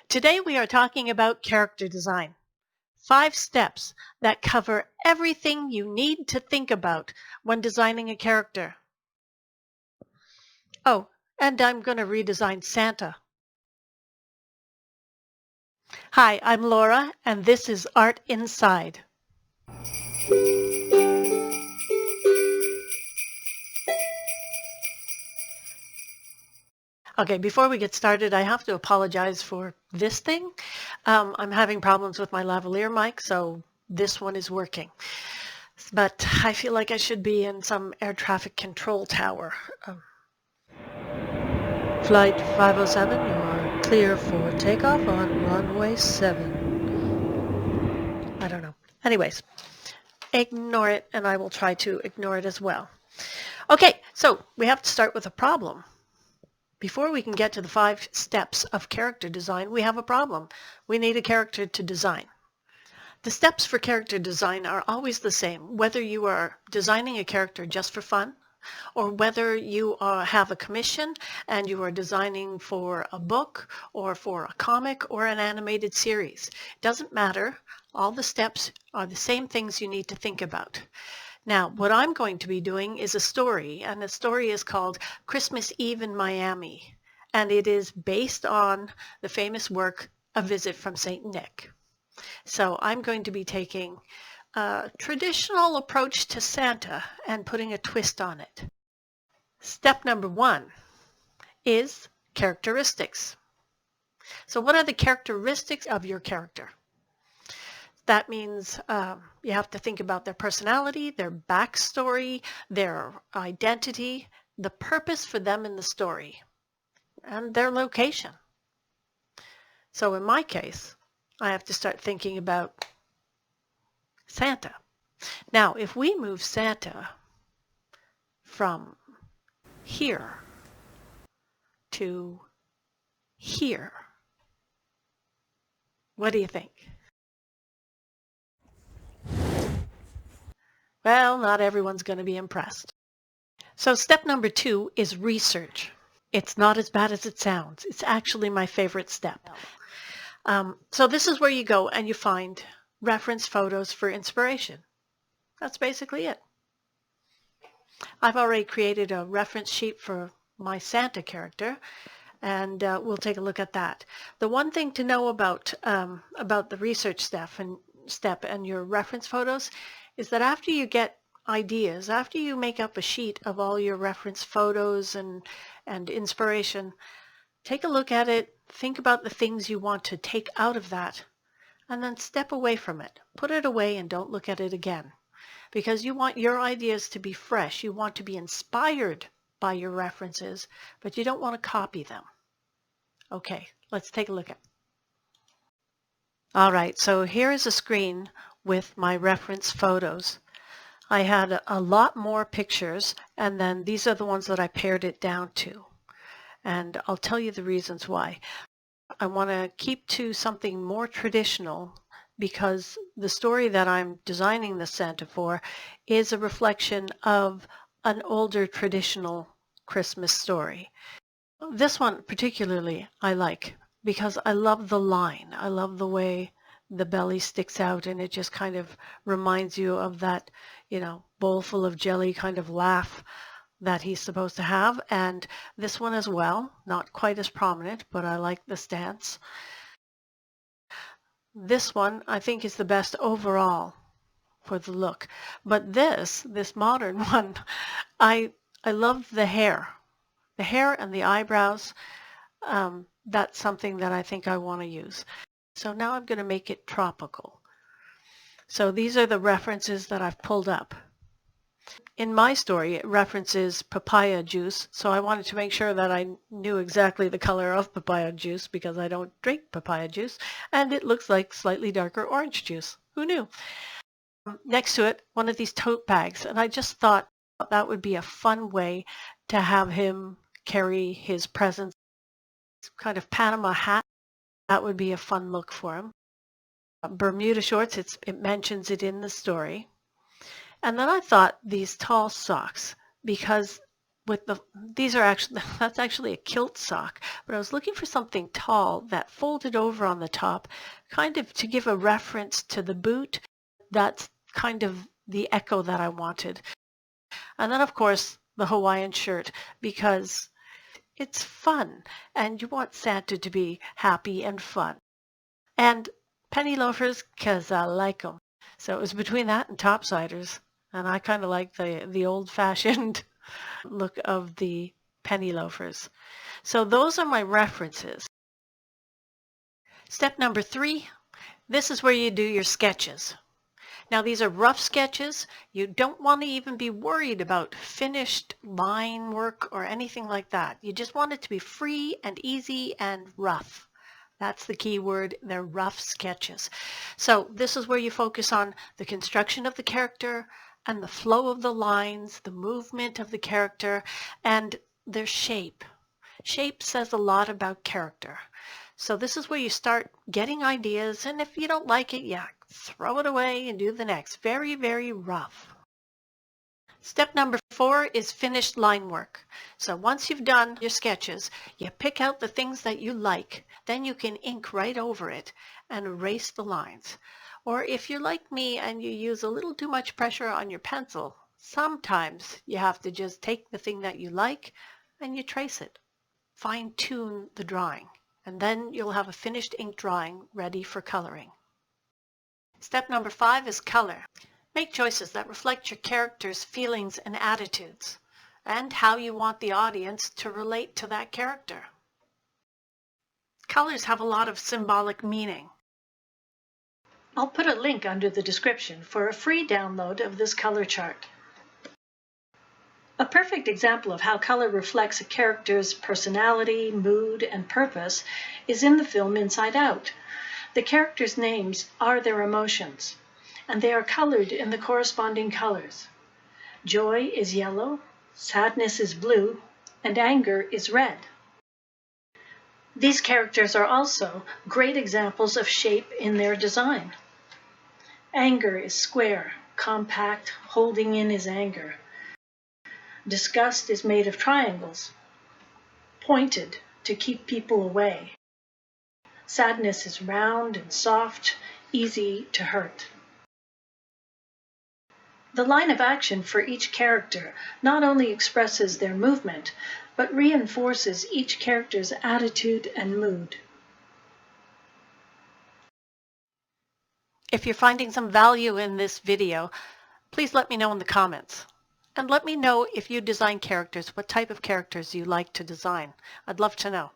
Today we are talking about character design. 5 steps that cover everything you need to think about when designing a character. Oh, and I'm going to redesign Santa. Hi, I'm Laura, and this is Art Inside. Okay, before we get started, I have to apologize for this thing. I'm having problems with my lavalier mic, so this one is working. But I feel like I should be in some air traffic control tower. Flight 507, you are clear for takeoff on runway 7. I don't know. Anyways, ignore it, and I will try to ignore it as well. Okay, so we have to start with a problem. Before we can get to the 5 steps of character design, we have a problem. We need a character to design. The steps for character design are always the same, whether you are designing a character just for fun, or whether you have a commission and you are designing for a book or for a comic or an animated series. It doesn't matter. All the steps are the same things you need to think about. Now, what I'm going to be doing is a story, and the story is called Christmas Eve in Miami, and it is based on the famous work A Visit from St. Nick. So I'm going to be taking a traditional approach to Santa and putting a twist on it. Step number 1 is characteristics. So what are the characteristics of your character? That means you have to think about their personality, their backstory, their identity, the purpose for them in the story, and their location. So in my case, I have to start thinking about Santa. Now, if we move Santa from here to here, what do you think? Well, not everyone's going to be impressed. So step number 2 is research. It's not as bad as it sounds. It's actually my favorite step. So this is where you go and you find reference photos for inspiration. That's basically it. I've already created a reference sheet for my Santa character, and we'll take a look at that. The one thing to know about the research step and your reference photos is that after you get ideas, after you make up a sheet of all your reference photos and inspiration, take a look at it, think about the things you want to take out of that, and then step away from it. Put it away and don't look at it again. Because you want your ideas to be fresh. You want to be inspired by your references, but you don't want to copy them. Okay, let's take a look at it. All right, so here is a screen with my reference photos. I had a lot more pictures, and then these are the ones that I pared it down to. And I'll tell you the reasons why. I want to keep to something more traditional because the story that I'm designing the Santa for is a reflection of an older traditional Christmas story. This one particularly I like because I love the line. I love the way the belly sticks out, and it just kind of reminds you of that, bowl full of jelly kind of laugh that he's supposed to have. And this one as well, not quite as prominent, but I like the stance. This one I think is the best overall for the look. But this modern one, I love the hair. The hair and the eyebrows, that's something that I think I want to use. So now I'm going to make it tropical. So these are the references that I've pulled up. In my story, it references papaya juice, so I wanted to make sure that I knew exactly the color of papaya juice because I don't drink papaya juice, and it looks like slightly darker orange juice. Who knew? Next to it, one of these tote bags, and I just thought that would be a fun way to have him carry his presents. Kind of Panama hat, that would be a fun look for him. Bermuda shorts, it mentions it in the story. And then I thought these tall socks, because these are actually, that's actually a kilt sock, but I was looking for something tall that folded over on the top, kind of to give a reference to the boot. That's kind of the echo that I wanted. And then of course the Hawaiian shirt, because it's fun and you want Santa to be happy and fun. And penny loafers, because I like them. So it was between that and topsiders. And I kind of like the old-fashioned look of the penny loafers. So those are my references. Step number 3, this is where you do your sketches. Now these are rough sketches. You don't want to even be worried about finished line work or anything like that. You just want it to be free and easy and rough. That's the key word. They're rough sketches. So this is where you focus on the construction of the character and the flow of the lines, the movement of the character, and their shape. Shape says a lot about character. So this is where you start getting ideas, and if you don't like it, yeah, throw it away and do the next. Very, very rough. Step number 4 is finished line work. So once you've done your sketches, you pick out the things that you like. Then you can ink right over it and erase the lines. Or if you're like me and you use a little too much pressure on your pencil, sometimes you have to just take the thing that you like and you trace it. Fine-tune the drawing, and then you'll have a finished ink drawing ready for coloring. Step number 5 is color. Make choices that reflect your character's feelings and attitudes, and how you want the audience to relate to that character. Colors have a lot of symbolic meaning. I'll put a link under the description for a free download of this color chart. A perfect example of how color reflects a character's personality, mood, and purpose is in the film Inside Out. The characters' names are their emotions, and they are colored in the corresponding colors. Joy is yellow, sadness is blue, and anger is red. These characters are also great examples of shape in their design. Anger is square, compact, holding in his anger. Disgust is made of triangles, pointed to keep people away. Sadness is round and soft, easy to hurt. The line of action for each character not only expresses their movement, but reinforces each character's attitude and mood. If you're finding some value in this video, please let me know in the comments. And let me know if you design characters, what type of characters you like to design. I'd love to know.